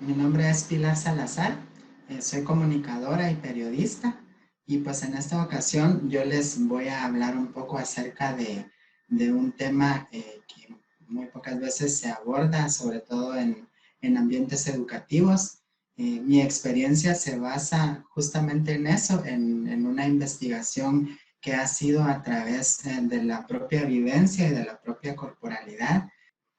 Mi nombre es Pilar Salazar, soy comunicadora y periodista y pues en esta ocasión yo les voy a hablar un poco acerca de un tema que muy pocas veces se aborda, sobre todo en ambientes educativos. Mi experiencia se basa justamente en eso, en una investigación que ha sido a través de la propia vivencia y de la propia corporalidad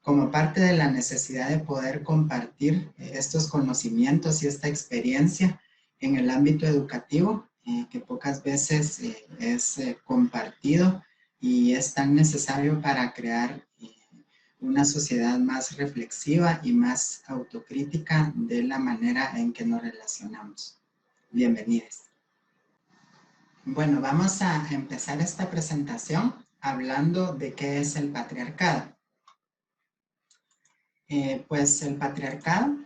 como parte de la necesidad de poder compartir estos conocimientos y esta experiencia en el ámbito educativo, que pocas veces es compartido y es tan necesario para crear una sociedad más reflexiva y más autocrítica de la manera en que nos relacionamos. Bienvenidos. Bueno, vamos a empezar esta presentación hablando de qué es el patriarcado. Pues el patriarcado,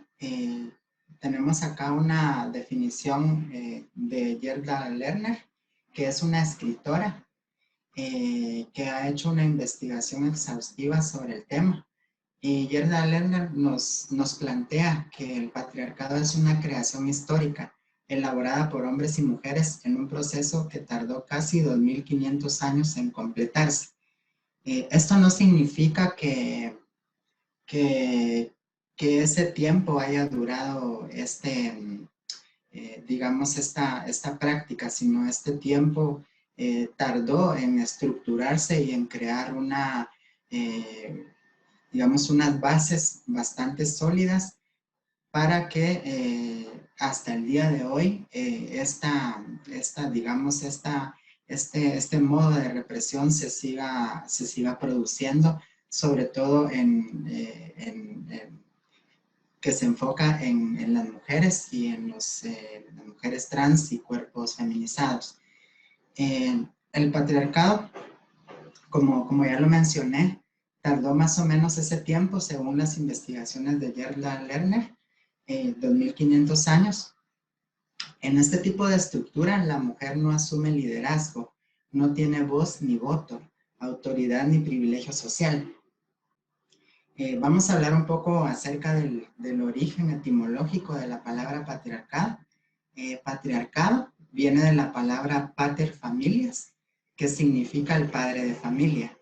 tenemos acá una definición de Gerda Lerner, que es una escritora que ha hecho una investigación exhaustiva sobre el tema. Y Gerda Lerner nos plantea que el patriarcado es una creación histórica elaborada por hombres y mujeres en un proceso que tardó casi 2500 años en completarse. Esto no significa que, que ese tiempo haya durado digamos, esta práctica, sino este tiempo tardó en estructurarse y en crear digamos, unas bases bastante sólidas para que hasta el día de hoy digamos, este modo de represión se siga produciendo, sobre todo que se enfoca en las mujeres y en las mujeres trans y cuerpos feminizados. El patriarcado, como ya lo mencioné, tardó más o menos ese tiempo, según las investigaciones de Gerda Lerner, 2500 años. En este tipo de estructura, la mujer no asume liderazgo, no tiene voz ni voto, autoridad ni privilegio social. Vamos a hablar un poco acerca del origen etimológico de la palabra patriarcado. Patriarcado viene de la palabra pater familias, que significa el padre de familia,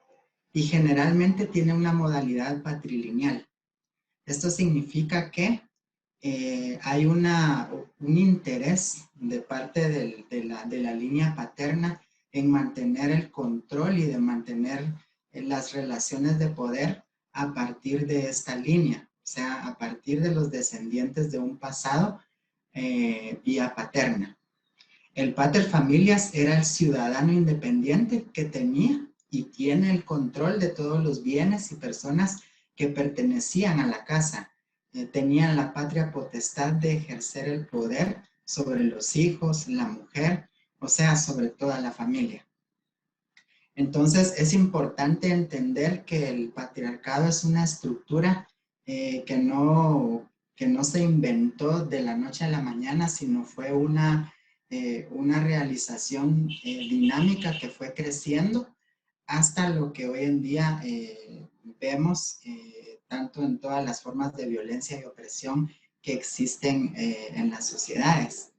y generalmente tiene una modalidad patrilineal. Esto significa que hay un interés de parte de la línea paterna en mantener el control y de mantener las relaciones de poder a partir de esta línea, o sea, a partir de los descendientes de un pasado vía paterna. El pater familias era el ciudadano independiente que tenía y tiene el control de todos los bienes y personas que pertenecían a la casa. Tenían la patria potestad de ejercer el poder sobre los hijos, la mujer, o sea, sobre toda la familia. Entonces, es importante entender que el patriarcado es una estructura que no se inventó de la noche a la mañana, sino fue una realización dinámica que fue creciendo hasta lo que hoy en día vemos tanto en todas las formas de violencia y opresión que existen en las sociedades.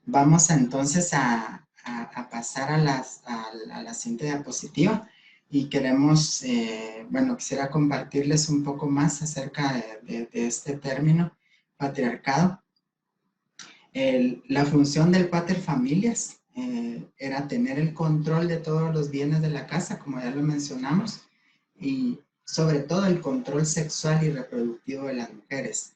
Vamos entonces a pasar a la siguiente diapositiva y queremos, bueno, quisiera compartirles un poco más acerca de este término, patriarcado. La función del pater familias era tener el control de todos los bienes de la casa, como ya lo mencionamos, y sobre todo el control sexual y reproductivo de las mujeres.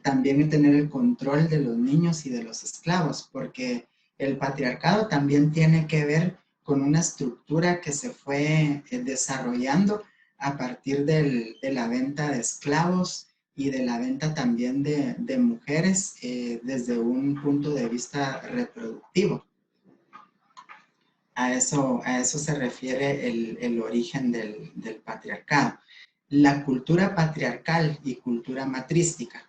También tener el control de los niños y de los esclavos, porque el patriarcado también tiene que ver con una estructura que se fue desarrollando a partir de la venta de esclavos y de la venta también de mujeres desde un punto de vista reproductivo. A eso se refiere el origen del patriarcado. La cultura patriarcal y cultura matrística.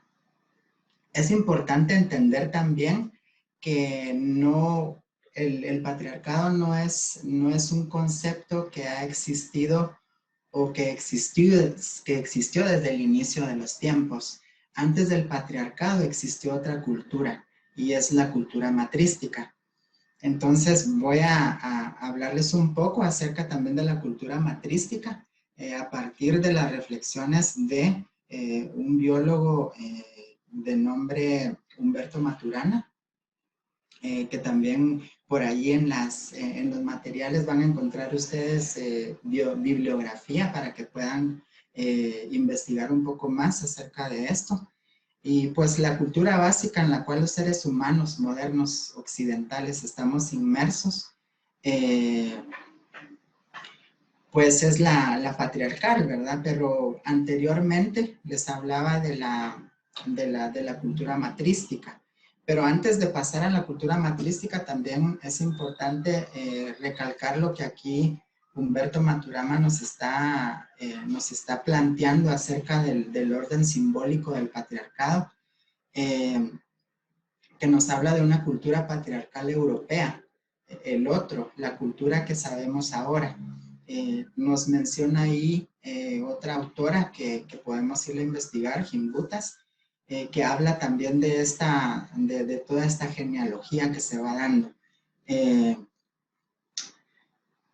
Es importante entender también que el patriarcado no es un concepto que ha existido o que existió desde el inicio de los tiempos. antes del patriarcado existió otra cultura y es la cultura matrística. Entonces voy a hablarles un poco acerca también de la cultura matrística a partir de las reflexiones de un biólogo de nombre Humberto Maturana, que también por ahí en los materiales van a encontrar ustedes bibliografía para que puedan investigar un poco más acerca de esto. Y pues la cultura básica en la cual los seres humanos modernos occidentales estamos inmersos, pues es la patriarcal, ¿verdad? Pero anteriormente les hablaba de la cultura matrística. Pero antes de pasar a la cultura matrística, también es importante recalcar lo que aquí Humberto Maturana nos está planteando acerca del orden simbólico del patriarcado, que nos habla de una cultura patriarcal europea. El otro, la cultura que sabemos ahora. Nos menciona ahí otra autora que podemos ir a investigar, Gimbutas, que habla también de toda esta genealogía que se va dando.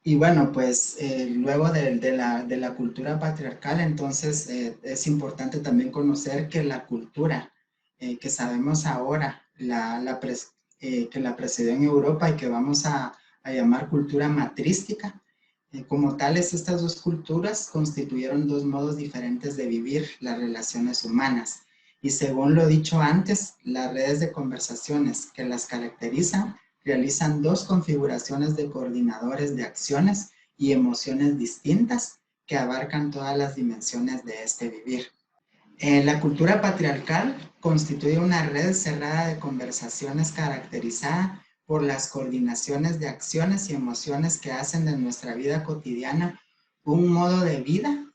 Y bueno, pues luego de la cultura patriarcal, entonces es importante también conocer que la cultura que sabemos ahora, que la precedió en Europa y que vamos a llamar cultura matrística, como tales, estas dos culturas constituyeron dos modos diferentes de vivir las relaciones humanas. Y según lo dicho antes, las redes de conversaciones que las caracterizan realizan dos configuraciones de coordinadores de acciones y emociones distintas que abarcan todas las dimensiones de este vivir. La cultura patriarcal constituye una red cerrada de conversaciones caracterizada por las coordinaciones de acciones y emociones que hacen de nuestra vida cotidiana un modo de vida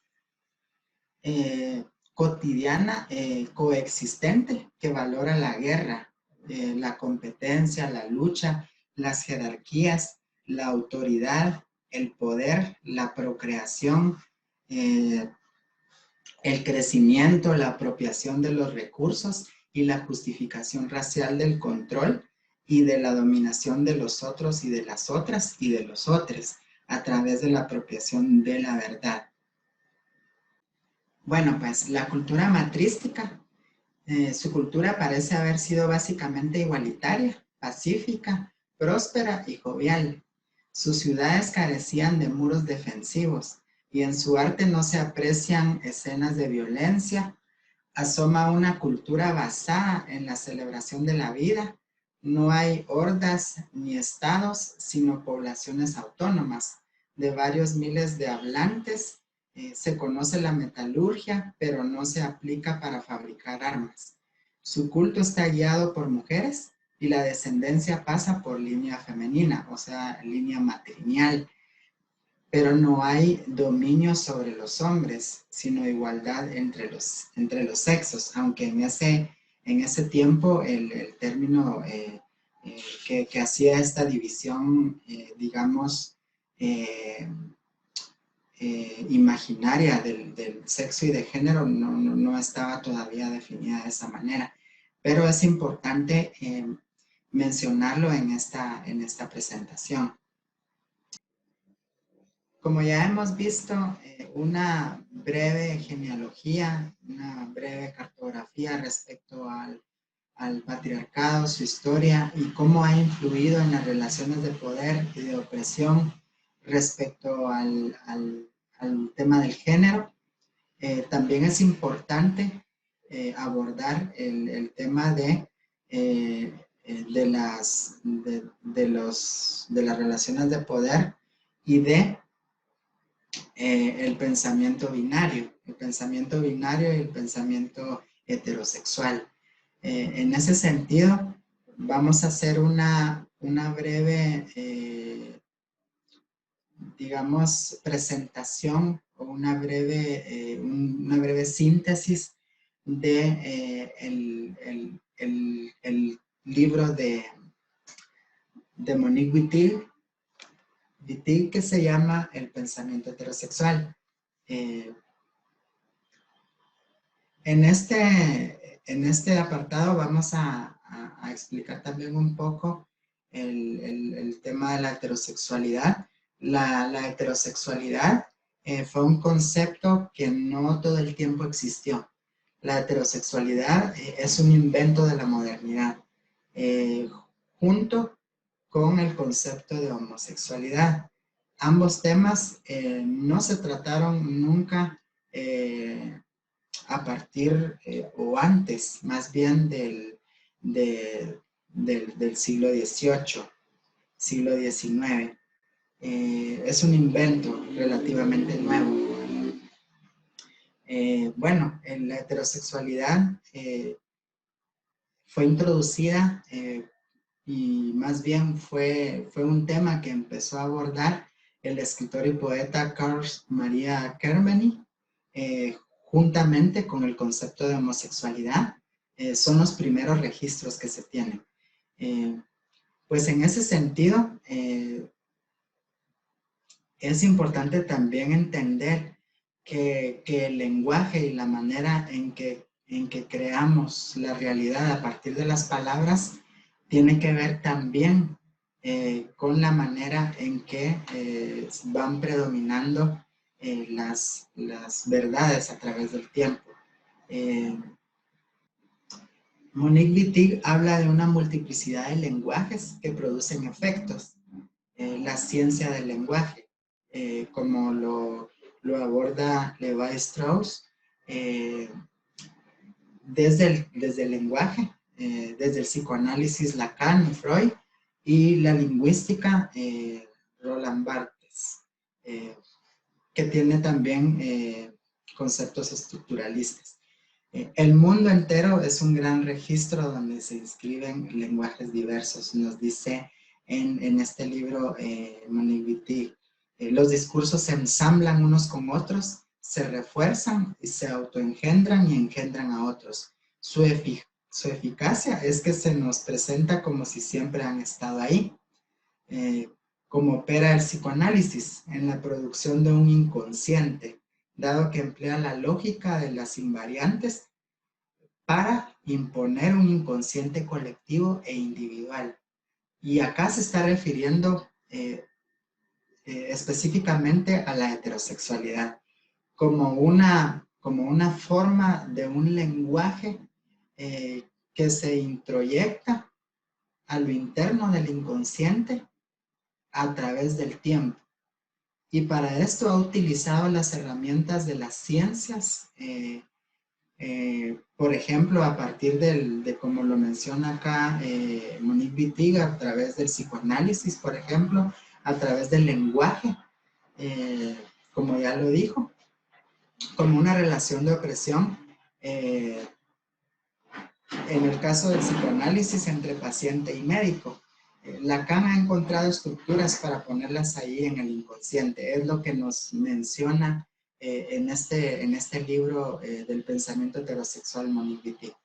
cotidiana coexistente que valora la guerra, la competencia, la lucha, las jerarquías, la autoridad, el poder, la procreación, el crecimiento, la apropiación de los recursos y la justificación racial del control y de la dominación de los otros y de las otras y de los otros a través de la apropiación de la verdad. Bueno, pues la cultura matrística, su cultura parece haber sido básicamente igualitaria, pacífica, próspera y jovial. Sus ciudades carecían de muros defensivos y en su arte no se aprecian escenas de violencia. Asoma una cultura basada en la celebración de la vida. No hay hordas ni estados, sino poblaciones autónomas de varios miles de hablantes. Se conoce la metalurgia, pero no se aplica para fabricar armas. Su culto está guiado por mujeres y la descendencia pasa por línea femenina, o sea, línea matrilineal. Pero no hay dominio sobre los hombres, sino igualdad entre los sexos, aunque en ese tiempo el término que hacía esta división, digamos, imaginaria del sexo y de género no estaba todavía definida de esa manera. Pero es importante mencionarlo en esta presentación. Como ya hemos visto, una breve genealogía, una breve cartografía respecto al patriarcado, su historia y cómo ha influido en las relaciones de poder y de opresión respecto al tema del género. También es importante abordar el tema de las relaciones de poder y de el pensamiento binario y el pensamiento heterosexual. En ese sentido, vamos a hacer una breve, digamos, presentación o una breve síntesis de el libro de Monique Wittig, que se llama El pensamiento heterosexual. En este En este apartado vamos a explicar también un poco el tema de la heterosexualidad. La heterosexualidad fue un concepto que no todo el tiempo existió. La heterosexualidad es un invento de la modernidad, junto con el concepto de homosexualidad. Ambos temas no se trataron nunca a partir o antes, más bien del siglo XVIII, siglo XIX. Es un invento relativamente nuevo. Bueno, la heterosexualidad fue introducida y más bien fue un tema que empezó a abordar el escritor y poeta Carl Maria Kermeny, juntamente con el concepto de homosexualidad. Son los primeros registros que se tienen. Pues en ese sentido, es importante también entender que el lenguaje y la manera en que creamos la realidad a partir de las palabras tiene que ver también con la manera en que van predominando las verdades a través del tiempo. Monique Wittig habla de una multiplicidad de lenguajes que producen efectos. La ciencia del lenguaje, como lo aborda Levi Strauss, desde el lenguaje, desde el psicoanálisis Lacan y Freud, y la lingüística Roland Barthes, que tiene también conceptos estructuralistas. El mundo entero es un gran registro donde se inscriben lenguajes diversos, nos dice en este libro Monique Wittig. Los discursos se ensamblan unos con otros, se refuerzan y se autoengendran y engendran a otros. Su eficacia es que se nos presenta como si siempre han estado ahí, como opera el psicoanálisis en la producción de un inconsciente, dado que emplea la lógica de las invariantes para imponer un inconsciente colectivo e individual. Y acá se está refiriendo específicamente a la heterosexualidad, como una forma de un lenguaje que se introyecta a lo interno del inconsciente a través del tiempo. Y para esto ha utilizado las herramientas de las ciencias, por ejemplo, a partir de como lo menciona acá Monique Wittig, a través del psicoanálisis, por ejemplo, a través del lenguaje, como ya lo dijo, como una relación de opresión, en el caso del psicoanálisis entre paciente y médico. Lacan ha encontrado estructuras para ponerlas ahí en el inconsciente, es lo que nos menciona en este libro del pensamiento heterosexual Monique Wittig.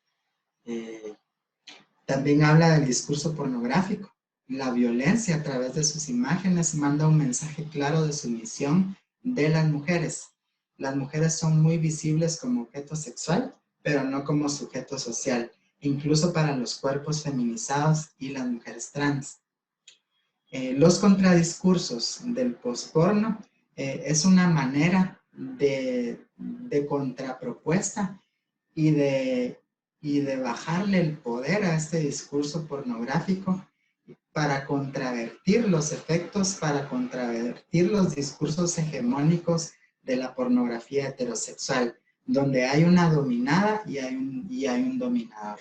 También habla del discurso pornográfico. La violencia a través de sus imágenes manda un mensaje claro de sumisión de las mujeres. Las mujeres son muy visibles como objeto sexual, pero no como sujeto social, incluso para los cuerpos feminizados y las mujeres trans. Los contradiscursos del posporno es una manera de contrapropuesta y de bajarle el poder a este discurso pornográfico para contravertir los efectos, para contravertir los discursos hegemónicos de la pornografía heterosexual, donde hay una dominada y hay un dominador.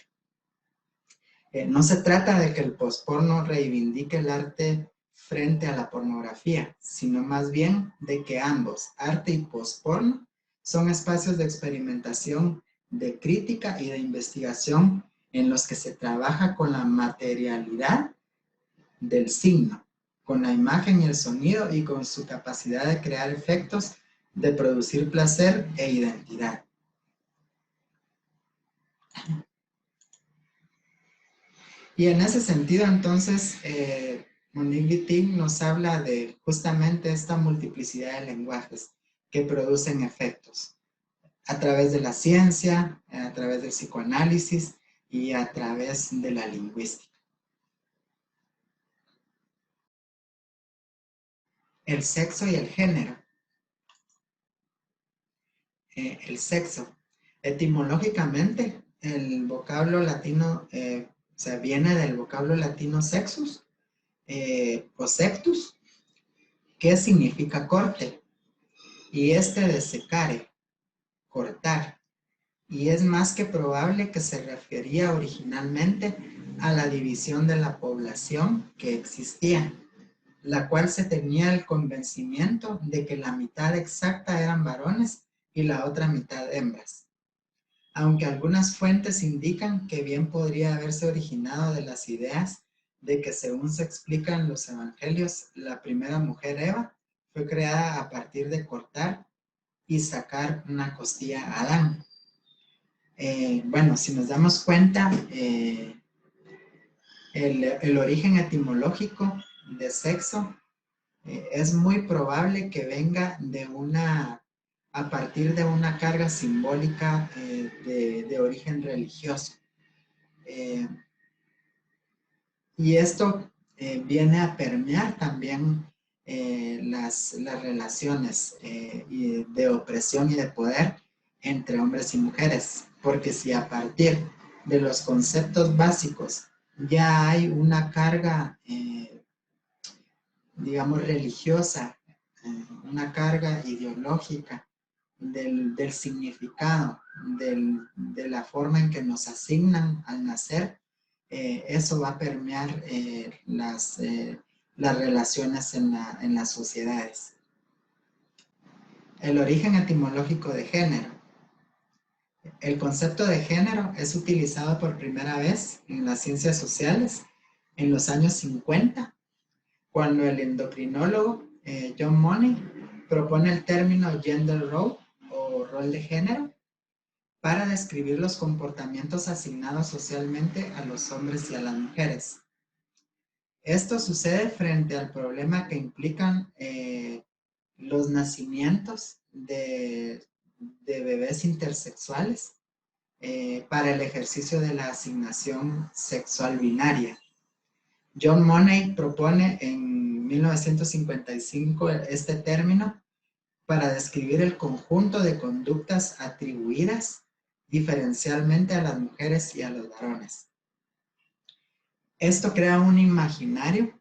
No se trata de que el posporno reivindique el arte frente a la pornografía, sino más bien de que ambos, arte y posporno, son espacios de experimentación, de crítica y de investigación en los que se trabaja con la materialidad del signo, con la imagen y el sonido y con su capacidad de crear efectos, de producir placer e identidad. Y en ese sentido, entonces, Monique Wittig nos habla de justamente esta multiplicidad de lenguajes que producen efectos. a través de la ciencia, a través del psicoanálisis y a través de la lingüística. El sexo y el género. El sexo. Etimológicamente, el vocablo latino viene del vocablo latino sexus o sectus, que significa corte, y de secare, cortar. Y es más que probable que se refería originalmente a la división de la población que existía, la cual se tenía el convencimiento de que la mitad exacta eran varones y la otra mitad hembras. Aunque algunas fuentes indican que bien podría haberse originado de las ideas de que, según se explica en los evangelios, la primera mujer Eva fue creada a partir de cortar y sacar una costilla a Adán. Bueno, si nos damos cuenta, el origen etimológico de sexo es muy probable que venga a partir de una carga simbólica de origen religioso. Y esto viene a permear también las relaciones de opresión y de poder entre hombres y mujeres, porque si a partir de los conceptos básicos ya hay una carga, digamos, religiosa, una carga ideológica del significado, de la forma en que nos asignan al nacer, eso va a permear las relaciones en las sociedades. El origen etimológico de género. El concepto de género es utilizado por primera vez en las ciencias sociales en los años 50, cuando el endocrinólogo John Money propone el término gender role o rol de género para describir los comportamientos asignados socialmente a los hombres y a las mujeres. Esto sucede frente al problema que implican los nacimientos de bebés intersexuales para el ejercicio de la asignación sexual binaria. John Money propone en 1955 este término para describir el conjunto de conductas atribuidas diferencialmente a las mujeres y a los varones. Esto crea un imaginario,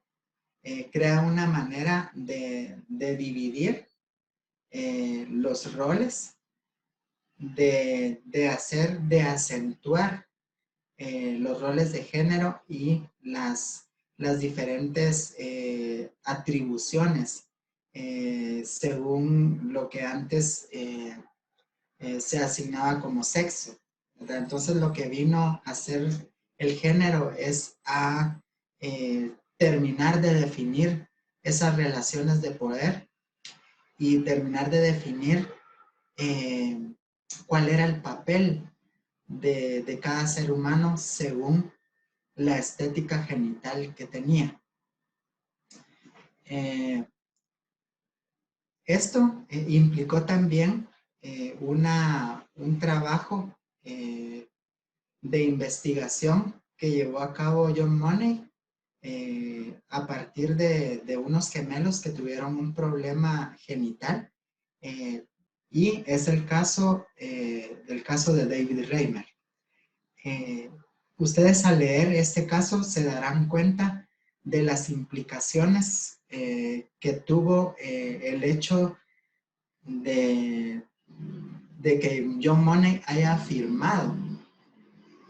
crea una manera de dividir los roles, de acentuar los roles de género y las diferentes atribuciones según lo que antes se asignaba como sexo, ¿verdad? Entonces lo que vino a hacer el género es a terminar de definir esas relaciones de poder y terminar de definir cuál era el papel de cada ser humano según la estética genital que tenía. Esto implicó también un trabajo de investigación que llevó a cabo John Money a partir de unos gemelos que tuvieron un problema genital y es el caso de David Reimer. Ustedes al leer este caso se darán cuenta de las implicaciones que tuvo el hecho de que John Money haya afirmado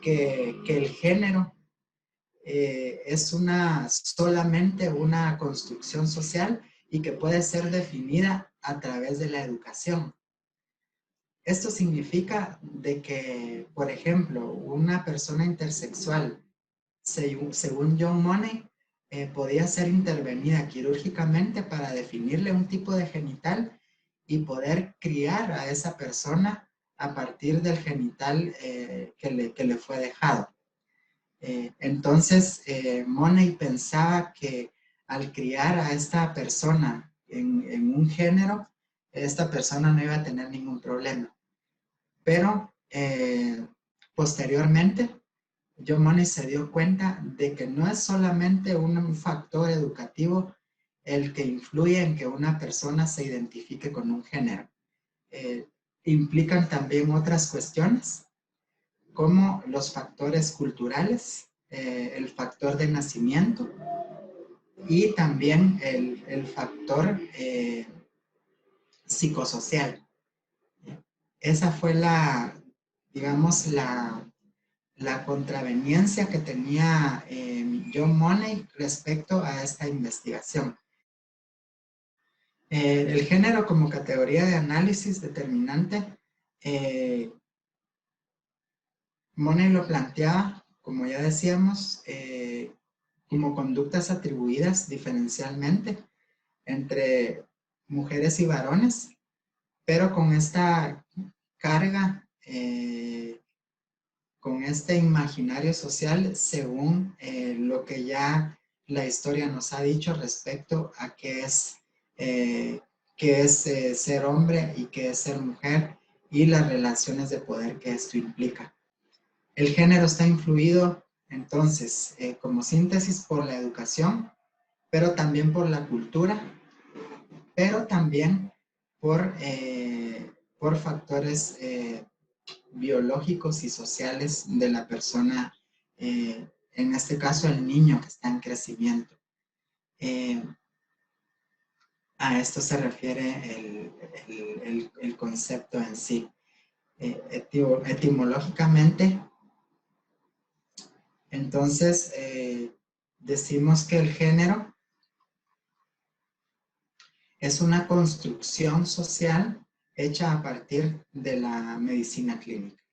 que el género es solamente una construcción social y que puede ser definida a través de la educación. Esto significa de que, por ejemplo, una persona intersexual, según John Money, podía ser intervenida quirúrgicamente para definirle un tipo de genital y poder criar a esa persona a partir del genital que le fue dejado. Entonces, Money pensaba que al criar a esta persona en un género, esta persona no iba a tener ningún problema. pero posteriormente John Money se dio cuenta de que no es solamente un factor educativo el que influye en que una persona se identifique con un género. Implican también otras cuestiones, como los factores culturales, el factor de nacimiento y también el factor psicosocial. Esa fue digamos, la contraveniencia que tenía John Money respecto a esta investigación. El género como categoría de análisis determinante, Money lo planteaba, como ya decíamos, como conductas atribuidas diferencialmente entre mujeres y varones, pero con esta carga, con este imaginario social según lo que ya la historia nos ha dicho respecto a qué es ser hombre y qué es ser mujer y las relaciones de poder que esto implica. El género está influido entonces como síntesis por la educación, pero también por la cultura, pero también por factores biológicos y sociales de la persona, en este caso el niño que está en crecimiento. A esto se refiere el concepto en sí. Etimológicamente, entonces, decimos que el género es una construcción social hecha a partir de la medicina clínica.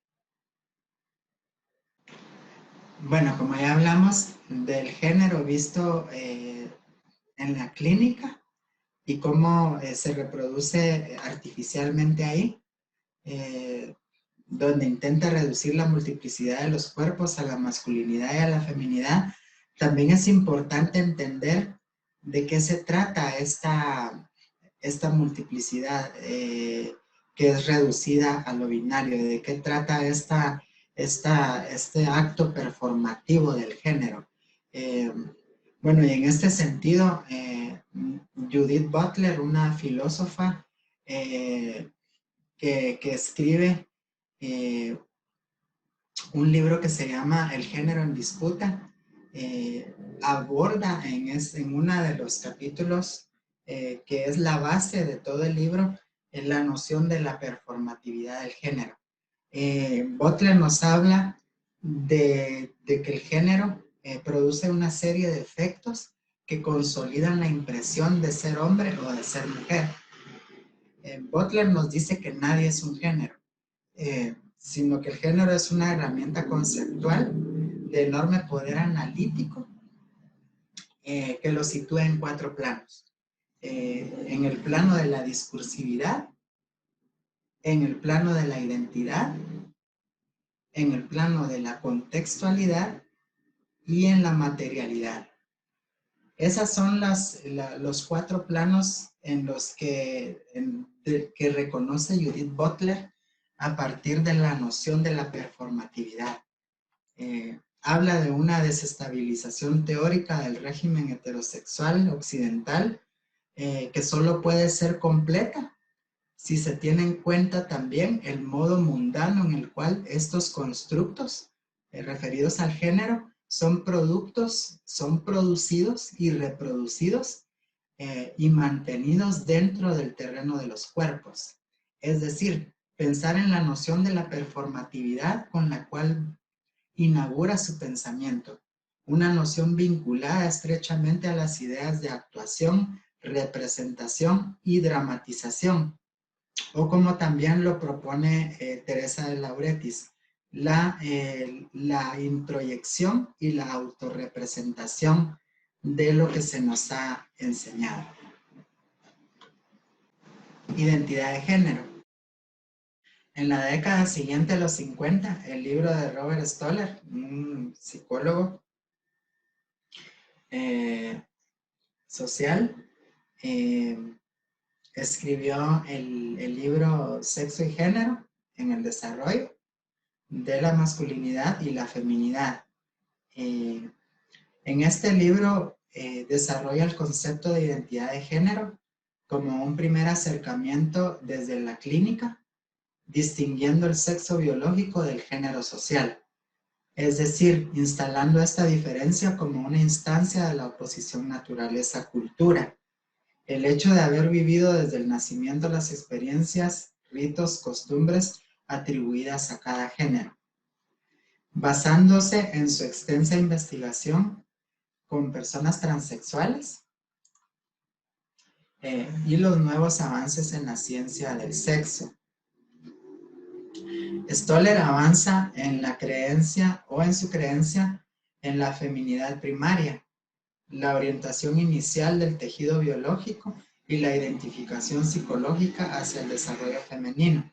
Bueno, como ya hablamos del género visto en la clínica y cómo se reproduce artificialmente ahí, donde intenta reducir la multiplicidad de los cuerpos a la masculinidad y a la feminidad, también es importante entender de qué se trata esta multiplicidad que es reducida a lo binario, de qué trata este acto performativo del género. Bueno, y en este sentido, Judith Butler, una filósofa que escribe un libro que se llama El género en disputa, aborda en uno de los capítulos, que es la base de todo el libro, la noción de la performatividad del género. Butler nos habla de que el género produce una serie de efectos que consolidan la impresión de ser hombre o de ser mujer. Butler nos dice que nadie es un género, sino que el género es una herramienta conceptual de enorme poder analítico que lo sitúa en 4 planos. En el plano de la discursividad, en el plano de la identidad, en el plano de la contextualidad y en la materialidad. Esas son los 4 planos en los que reconoce Judith Butler a partir de la noción de la performatividad. Habla de una desestabilización teórica del régimen heterosexual occidental que solo puede ser completa si se tiene en cuenta también el modo mundano en el cual estos constructos referidos al género son producidos y reproducidos y mantenidos dentro del terreno de los cuerpos. Es decir, pensar en la noción de la performatividad con la cual inaugura su pensamiento, una noción vinculada estrechamente a las ideas de actuación, representación y dramatización, o como también lo propone Teresa de Lauretis, la introyección y la autorrepresentación de lo que se nos ha enseñado. Identidad de género. En la década siguiente a los 50, el libro de Robert Stoller, un psicólogo social, escribió el libro Sexo y Género, en el desarrollo de la masculinidad y la feminidad. En este libro desarrolla el concepto de identidad de género como un primer acercamiento desde la clínica, distinguiendo el sexo biológico del género social. Es decir, instalando esta diferencia como una instancia de la oposición naturaleza-cultura. El hecho de haber vivido desde el nacimiento las experiencias, ritos, costumbres atribuidas a cada género. Basándose en su extensa investigación con personas transexuales y los nuevos avances en la ciencia del sexo. Stoller avanza en la creencia o en su creencia en la feminidad primaria, la orientación inicial del tejido biológico y la identificación psicológica hacia el desarrollo femenino.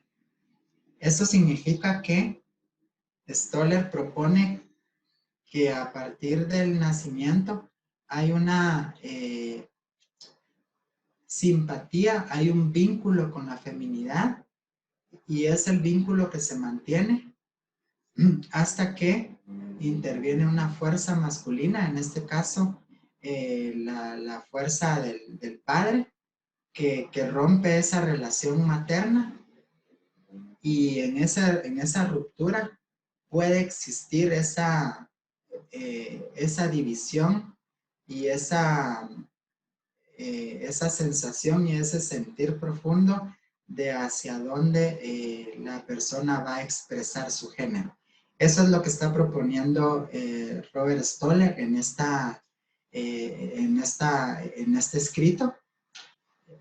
Esto significa que Stoller propone que a partir del nacimiento hay una simpatía, hay un vínculo con la feminidad y es el vínculo que se mantiene hasta que interviene una fuerza masculina, en este caso la fuerza del padre, que rompe esa relación materna, y en esa ruptura puede existir esa división y esa sensación y ese sentir profundo de hacia dónde la persona va a expresar su género. Eso es lo que está proponiendo Robert Stoller en este escrito.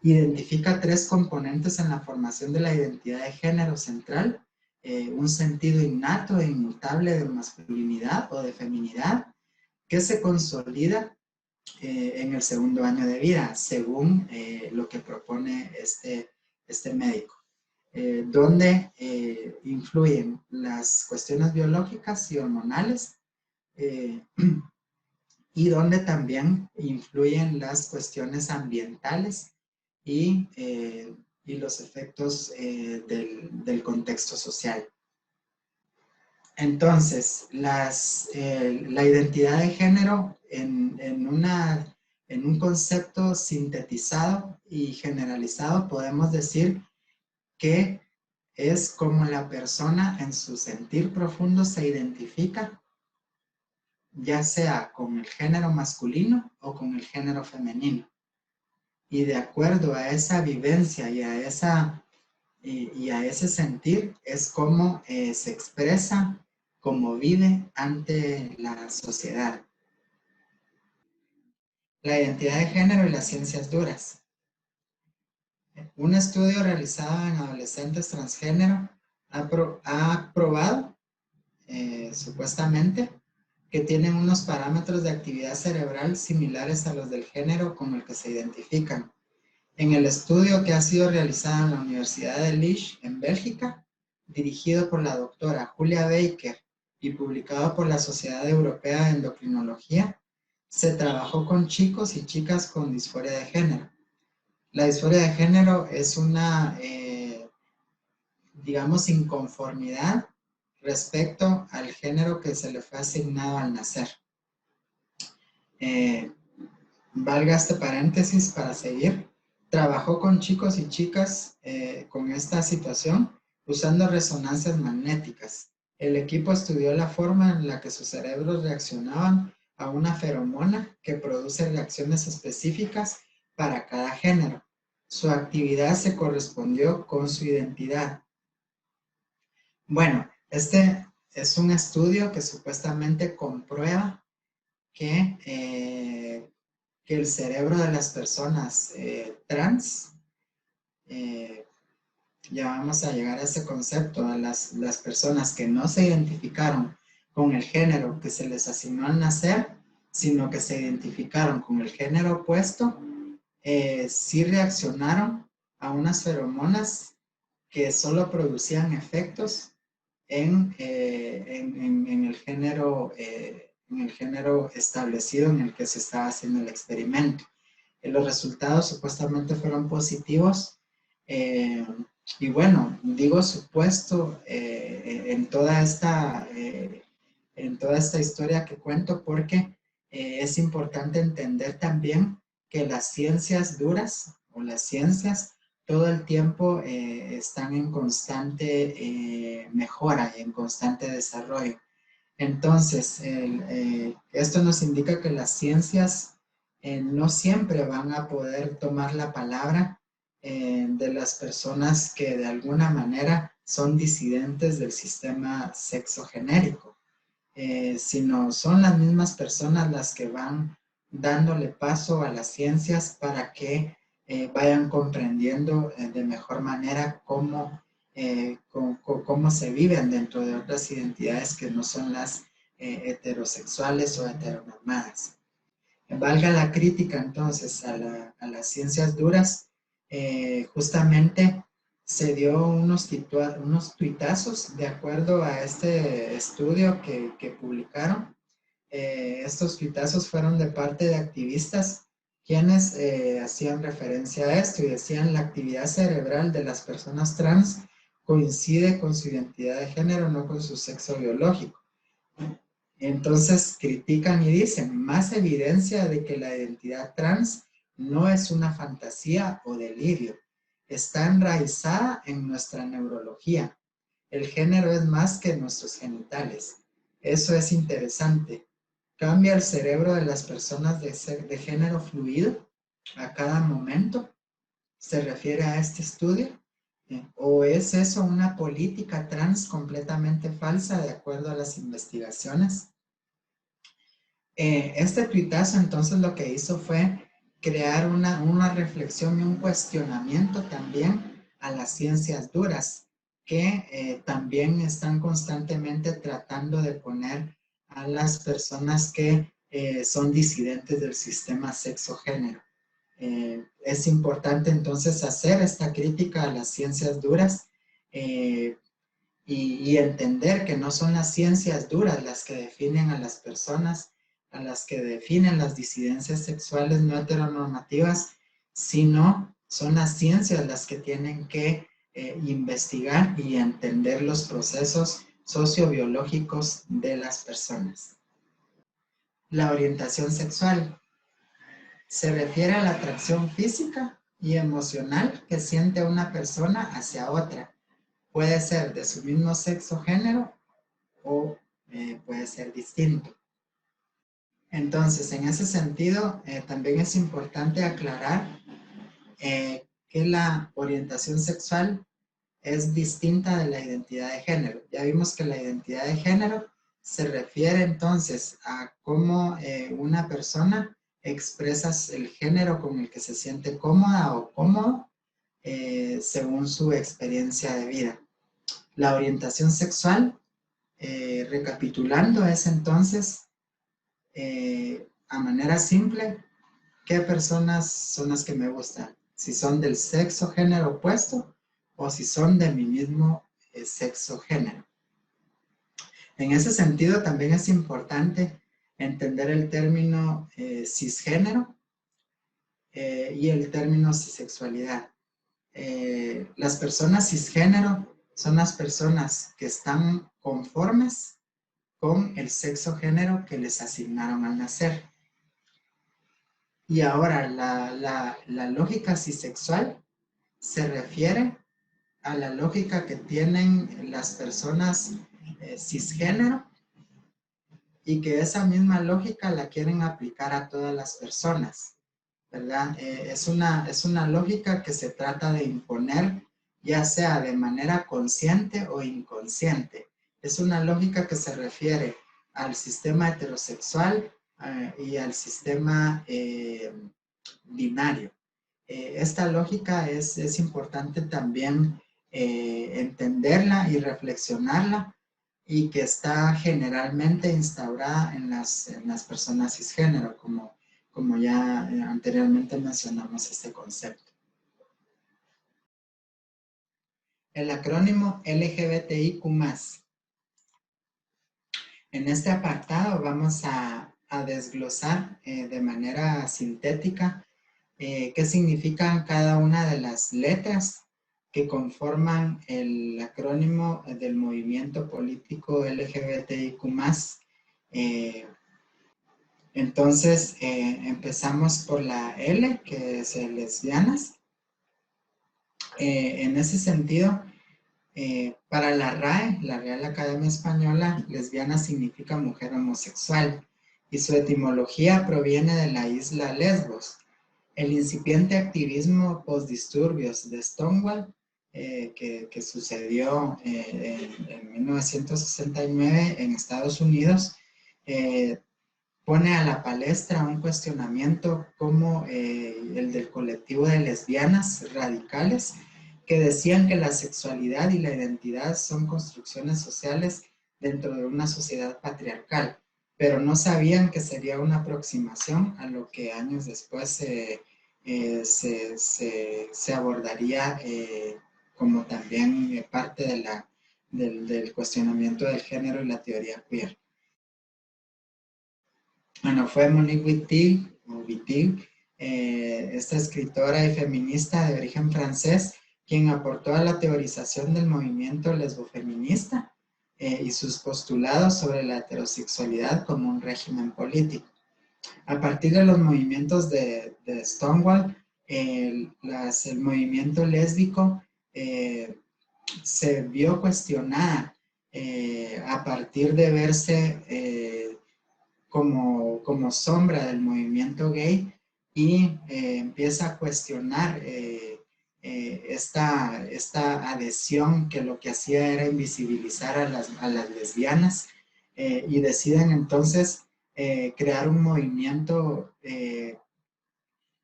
Identifica 3 componentes en la formación de la identidad de género central: un sentido innato e inmutable de masculinidad o de feminidad que se consolida en el segundo año de vida, según lo que propone este médico, donde influyen las cuestiones biológicas y hormonales, y donde también influyen las cuestiones ambientales y los efectos del contexto social. Entonces, la identidad de género en un concepto sintetizado y generalizado podemos decir que es como la persona en su sentir profundo se identifica, ya sea con el género masculino o con el género femenino. Y de acuerdo a esa vivencia y a ese sentir es como se expresa, como vive ante la sociedad. La identidad de género y las ciencias duras. Un estudio realizado en adolescentes transgénero ha probado, supuestamente, que tienen unos parámetros de actividad cerebral similares a los del género con el que se identifican. En el estudio que ha sido realizado en la Universidad de Liege, en Bélgica, dirigido por la doctora Julia Baker y publicado por la Sociedad Europea de Endocrinología, se trabajó con chicos y chicas con disforia de género. La disforia de género es una, digamos, inconformidad respecto al género que se le fue asignado al nacer. Valga este paréntesis para seguir. Trabajó con chicos y chicas con esta situación usando resonancias magnéticas. El equipo estudió la forma en la que sus cerebros reaccionaban a una feromona que produce reacciones específicas para cada género. Su actividad se correspondió con su identidad. Bueno, este es un estudio que supuestamente comprueba que el cerebro de las personas trans, ya vamos a llegar a ese concepto, a las personas que no se identificaron con el género que se les asignó al nacer, sino que se identificaron con el género opuesto, sí reaccionaron a unas feromonas que solo producían efectos en el género establecido en el que se estaba haciendo el experimento. Los resultados supuestamente fueron positivos Y bueno, digo supuesto en toda esta historia que cuento porque es importante entender también que las ciencias duras o las ciencias todo el tiempo están en constante mejora y en constante desarrollo. Entonces, esto nos indica que las ciencias no siempre van a poder tomar la palabra de las personas que de alguna manera son disidentes del sistema sexogenérico, sino son las mismas personas las que van dándole paso a las ciencias para que vayan comprendiendo de mejor manera cómo se viven dentro de otras identidades que no son las heterosexuales o heteronormadas. Valga la crítica entonces a las ciencias duras, justamente se dio unos tuitazos de acuerdo a este estudio que publicaron. Estos tuitazos fueron de parte de activistas quienes hacían referencia a esto y decían la actividad cerebral de las personas trans coincide con su identidad de género, no con su sexo biológico. Entonces critican y dicen, más evidencia de que la identidad trans no es una fantasía o delirio, está enraizada en nuestra neurología. El género es más que nuestros genitales. Eso es interesante. ¿Cambia el cerebro de las personas de género fluido a cada momento? ¿Se refiere a este estudio? ¿O es eso una política trans completamente falsa de acuerdo a las investigaciones? Este tuitazo entonces lo que hizo fue crear una reflexión y un cuestionamiento también a las ciencias duras, que también están constantemente tratando de poner a las personas que son disidentes del sistema sexo-género. Es importante entonces hacer esta crítica a las ciencias duras y entender que no son las ciencias duras las que definen a las personas, a las que definen las disidencias sexuales no heteronormativas, sino son las ciencias las que tienen que investigar y entender los procesos sociobiológicos de las personas. La orientación sexual se refiere a la atracción física y emocional que siente una persona hacia otra. Puede ser de su mismo sexo género o puede ser distinto. Entonces, en ese sentido, también es importante aclarar que la orientación sexual es distinta de la identidad de género. Ya vimos que la identidad de género se refiere entonces a cómo una persona expresa el género con el que se siente cómoda o cómodo según su experiencia de vida. La orientación sexual, recapitulando, es entonces, a manera simple, qué personas son las que me gustan, si son del sexo género opuesto o si son de mi mismo sexo género. En ese sentido también es importante entender el término cisgénero y el término cisexualidad. Las personas cisgénero son las personas que están conformes con el sexo género que les asignaron al nacer. Y ahora la lógica cisexual se refiere a la lógica que tienen las personas cisgénero y que esa misma lógica la quieren aplicar a todas las personas, ¿verdad? Es una lógica que se trata de imponer, ya sea de manera consciente o inconsciente. Es una lógica que se refiere al sistema heterosexual y al sistema binario. Esta lógica es importante también entenderla y reflexionarla y que está generalmente instaurada en las personas cisgénero, como ya anteriormente mencionamos este concepto. El acrónimo LGBTIQ+. En este apartado vamos a desglosar de manera sintética qué significan cada una de las letras que conforman el acrónimo del movimiento político LGBTIQ+. Entonces, empezamos por la L, que es lesbianas. En ese sentido, para la RAE, la Real Academia Española, lesbiana significa mujer homosexual y su etimología proviene de la isla Lesbos. El incipiente activismo postdisturbios de Stonewall, que sucedió en 1969 en Estados Unidos, pone a la palestra un cuestionamiento como el del colectivo de lesbianas radicales que decían que la sexualidad y la identidad son construcciones sociales dentro de una sociedad patriarcal, pero no sabían que sería una aproximación a lo que años después se abordaría como también parte del cuestionamiento del género y la teoría queer. Bueno, fue Monique Wittig, esta escritora y feminista de origen francés, quien aportó a la teorización del movimiento lesbofeminista y sus postulados sobre la heterosexualidad como un régimen político. A partir de los movimientos de Stonewall, el movimiento lésbico se vio cuestionada a partir de verse como sombra del movimiento gay y empieza a cuestionar esta adhesión que lo que hacía era invisibilizar a las lesbianas y deciden entonces crear un movimiento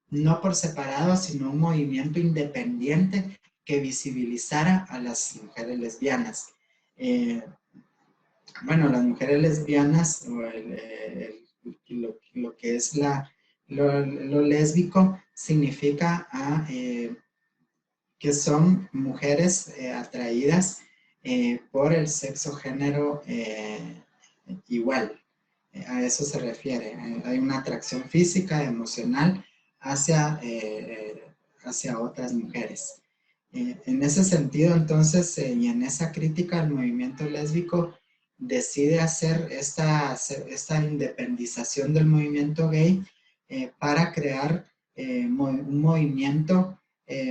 no por separado, sino un movimiento independiente que visibilizara a las mujeres lesbianas. Bueno, las mujeres lesbianas, o lo que es lo lésbico, significa que son mujeres atraídas por el sexo género igual. A eso se refiere. Hay una atracción física, emocional hacia otras mujeres. En ese sentido, entonces, y en esa crítica al movimiento lésbico, decide hacer esta independización del movimiento gay para crear un movimiento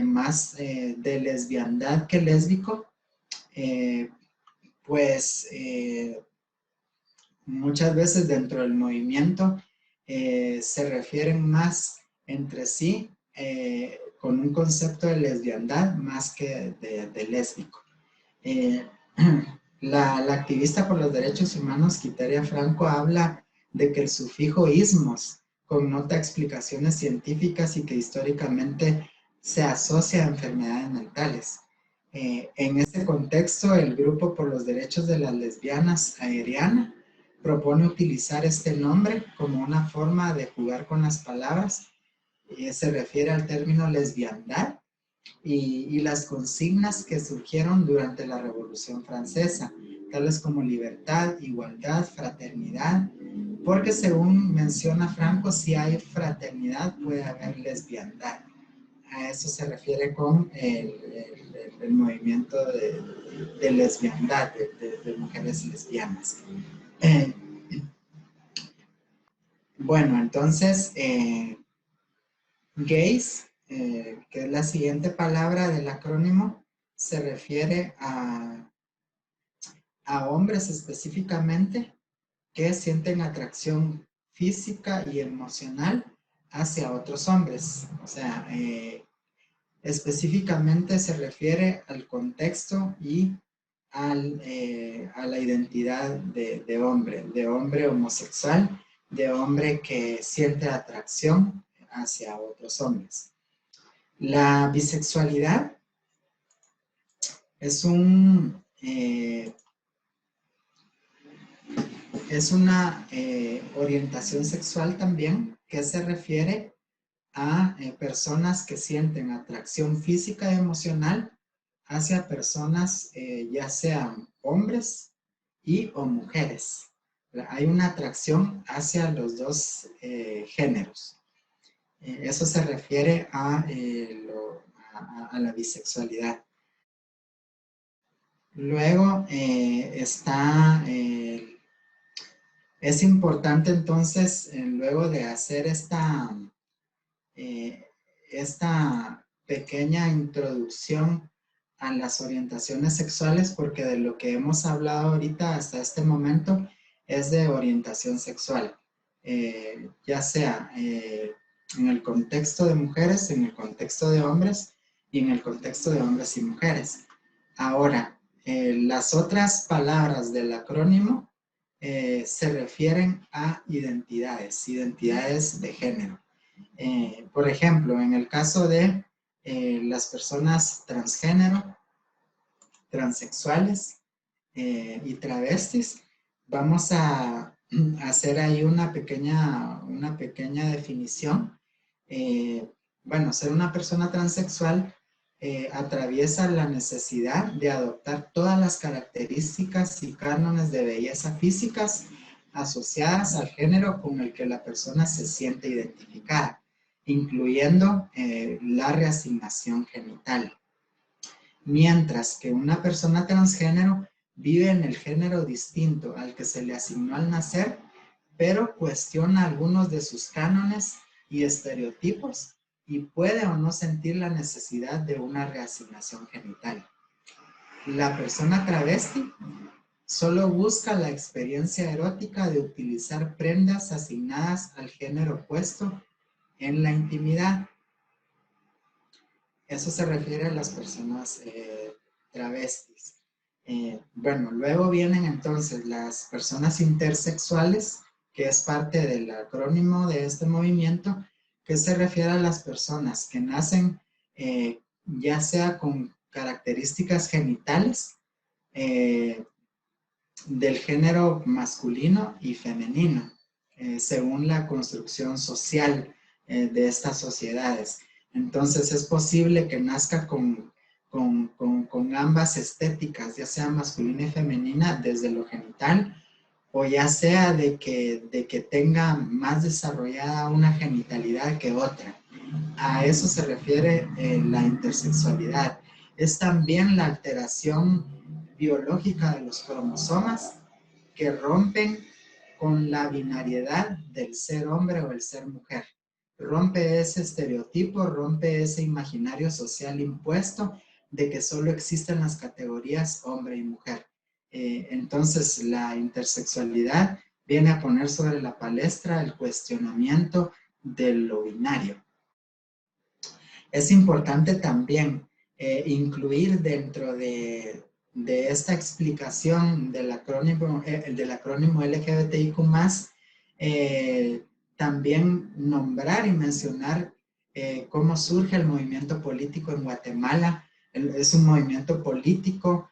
más de lesbiandad que lésbico, muchas veces dentro del movimiento se refieren más entre sí con un concepto de lesbiandad más que de lésbico. La activista por los derechos humanos Quiteria Franco habla de que el sufijo ismos connota explicaciones científicas y que históricamente se asocia a enfermedades mentales. En este contexto, el Grupo por los Derechos de las Lesbianas, Aeriana, propone utilizar este nombre como una forma de jugar con las palabras. Se refiere al término lesbiandad y las consignas que surgieron durante la Revolución Francesa, tales como libertad, igualdad, fraternidad, porque según menciona Franco, si hay fraternidad puede haber lesbiandad. A eso se refiere con el movimiento de lesbiandad, de mujeres lesbianas. Bueno, entonces, gays, que es la siguiente palabra del acrónimo, se refiere a hombres específicamente que sienten atracción física y emocional hacia otros hombres. O sea, específicamente se refiere al contexto y a la identidad de hombre homosexual, de hombre que siente atracción hacia otros hombres. La bisexualidad es una orientación sexual también que se refiere a personas que sienten atracción física y emocional hacia personas ya sean hombres o mujeres. Hay una atracción hacia los dos géneros. Eso se refiere a la bisexualidad. Luego es importante entonces, luego de hacer eh, esta pequeña introducción a las orientaciones sexuales, porque de lo que hemos hablado ahorita hasta este momento es de orientación sexual, ya sea en el contexto de mujeres, en el contexto de hombres y en el contexto de hombres y mujeres. Ahora, las otras palabras del acrónimo se refieren a identidades de género. Por ejemplo, en el caso de las personas transgénero, transexuales y travestis, vamos a hacer ahí una pequeña definición. Bueno, ser una persona transexual atraviesa la necesidad de adoptar todas las características y cánones de belleza físicas asociadas al género con el que la persona se siente identificada, incluyendo la reasignación genital. Mientras que una persona transgénero vive en el género distinto al que se le asignó al nacer, pero cuestiona algunos de sus cánones y estereotipos y puede o no sentir la necesidad de una reasignación genital. La persona travesti solo busca la experiencia erótica de utilizar prendas asignadas al género opuesto en la intimidad. Eso se refiere a las personas travestis. Bueno, luego vienen entonces las personas intersexuales, que es parte del acrónimo de este movimiento, que se refiere a las personas que nacen ya sea con características genitales del género masculino y femenino, según la construcción social de estas sociedades. Entonces es posible que nazca con ambas estéticas, ya sea masculina y femenina, desde lo genital, o ya sea de que tenga más desarrollada una genitalidad que otra. A eso se refiere la intersexualidad. Es también la alteración biológica de los cromosomas que rompen con la binariedad del ser hombre o el ser mujer. Rompe ese estereotipo, rompe ese imaginario social impuesto de que solo existen las categorías hombre y mujer. Entonces, la intersexualidad viene a poner sobre la palestra el cuestionamiento de lo binario. Es importante también incluir dentro de esta explicación del acrónimo LGBTIQ+, también nombrar y mencionar cómo surge el movimiento político en Guatemala. Es un movimiento político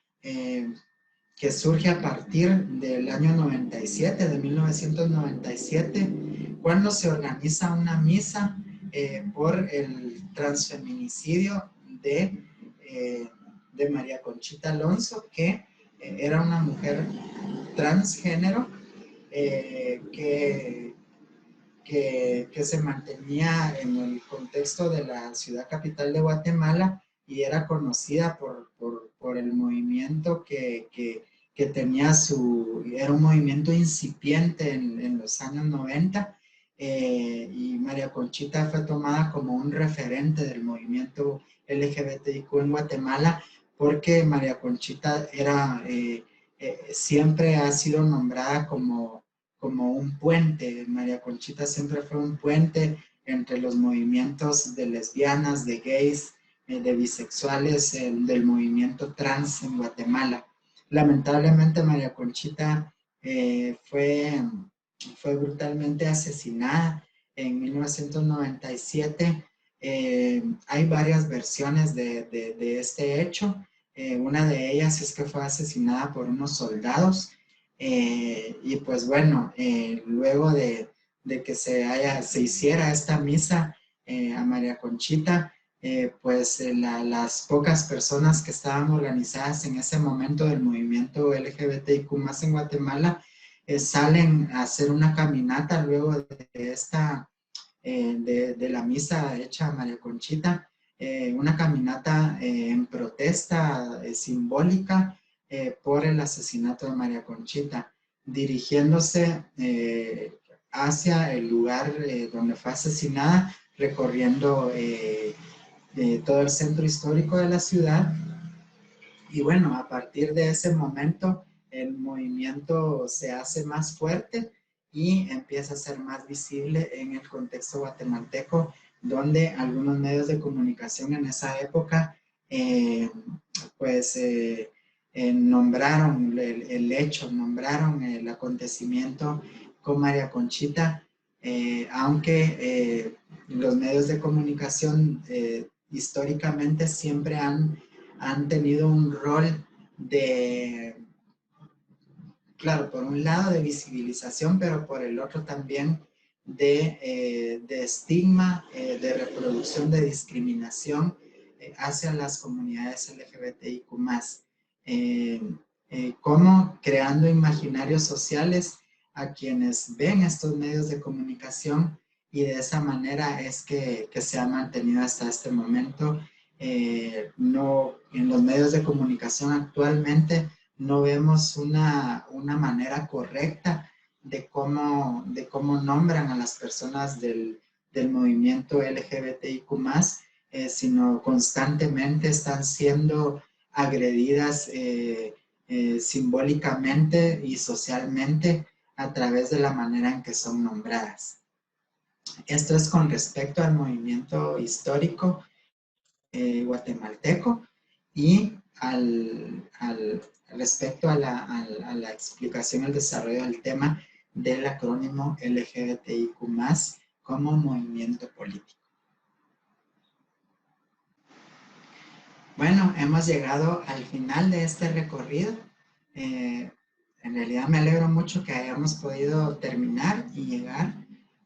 que surge a partir del año 97, de 1997, cuando se organiza una misa por el transfeminicidio de María Conchita Alonso, que era una mujer transgénero que se mantenía en el contexto de la ciudad capital de Guatemala y era conocida por el movimiento que tenía era un movimiento incipiente en los años 90, y María Conchita fue tomada como un referente del movimiento LGBTIQ en Guatemala, porque María Conchita siempre ha sido nombrada como un puente. María Conchita siempre fue un puente entre los movimientos de lesbianas, de gays, de bisexuales, del movimiento trans en Guatemala. Lamentablemente María Conchita fue brutalmente asesinada en 1997. Hay varias versiones de este hecho. Una de ellas es que fue asesinada por unos soldados. Y pues bueno, luego de que se hiciera esta misa a María Conchita, pues las pocas personas que estaban organizadas en ese momento del movimiento LGBTIQ más en Guatemala salen a hacer una caminata luego de la misa hecha a María Conchita, una caminata en protesta simbólica por el asesinato de María Conchita, dirigiéndose hacia el lugar donde fue asesinada, recorriendo todo el centro histórico de la ciudad. Y bueno, a partir de ese momento, el movimiento se hace más fuerte y empieza a ser más visible en el contexto guatemalteco, donde algunos medios de comunicación en esa época, nombraron el hecho, nombraron el acontecimiento con María Conchita, aunque los medios de comunicación históricamente siempre han tenido un rol de, claro, por un lado de visibilización, pero por el otro también de estigma, de reproducción, de discriminación hacia las comunidades LGBTIQ+. Como creando imaginarios sociales a quienes ven estos medios de comunicación, y de esa manera es que se ha mantenido hasta este momento. No, en los medios de comunicación actualmente no vemos una manera correcta de cómo nombran a las personas del movimiento LGBTIQ+, sino constantemente están siendo agredidas simbólicamente y socialmente a través de la manera en que son nombradas. Esto es con respecto al movimiento histórico guatemalteco, y respecto a la explicación y el desarrollo del tema del acrónimo LGBTIQ+, como movimiento político. Bueno, hemos llegado al final de este recorrido. En realidad me alegro mucho que hayamos podido terminar y llegar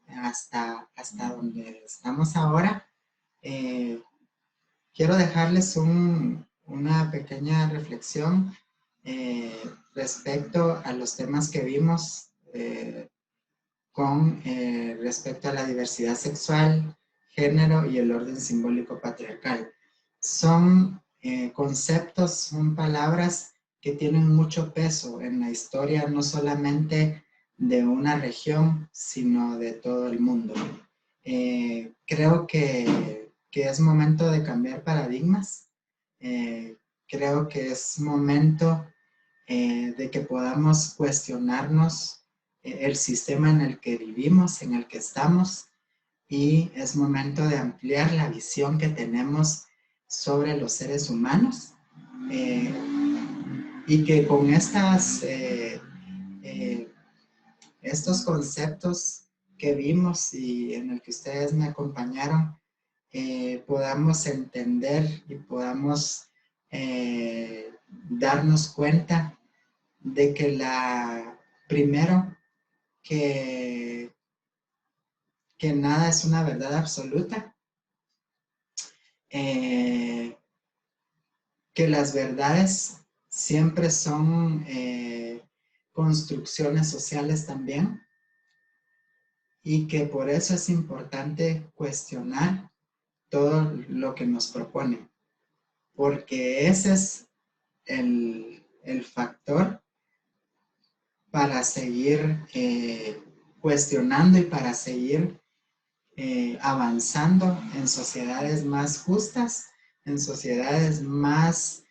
hasta donde estamos ahora. Quiero dejarles una pequeña reflexión respecto a los temas que vimos con respecto a la diversidad sexual, género y el orden simbólico patriarcal. Son conceptos, son palabras que tienen mucho peso en la historia, no solamente de una región, sino de todo el mundo. Creo que es momento de cambiar paradigmas. Creo que es momento de que podamos cuestionarnos el sistema en el que vivimos, en el que estamos, y es momento de ampliar la visión que tenemos sobre los seres humanos, y que con estos conceptos que vimos y en el que ustedes me acompañaron, podamos entender y podamos darnos cuenta de que primero, que nada es una verdad absoluta, que las verdades siempre son construcciones sociales también, y que por eso es importante cuestionar todo lo que nos proponen, porque ese es el factor para seguir cuestionando y para seguir avanzando en sociedades más justas, en sociedades más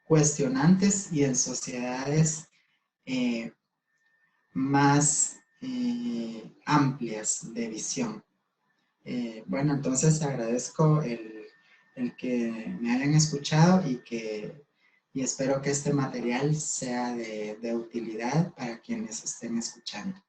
cuestionantes y en sociedades más amplias de visión. Bueno, entonces agradezco el que me hayan escuchado y espero que este material sea de utilidad para quienes estén escuchando.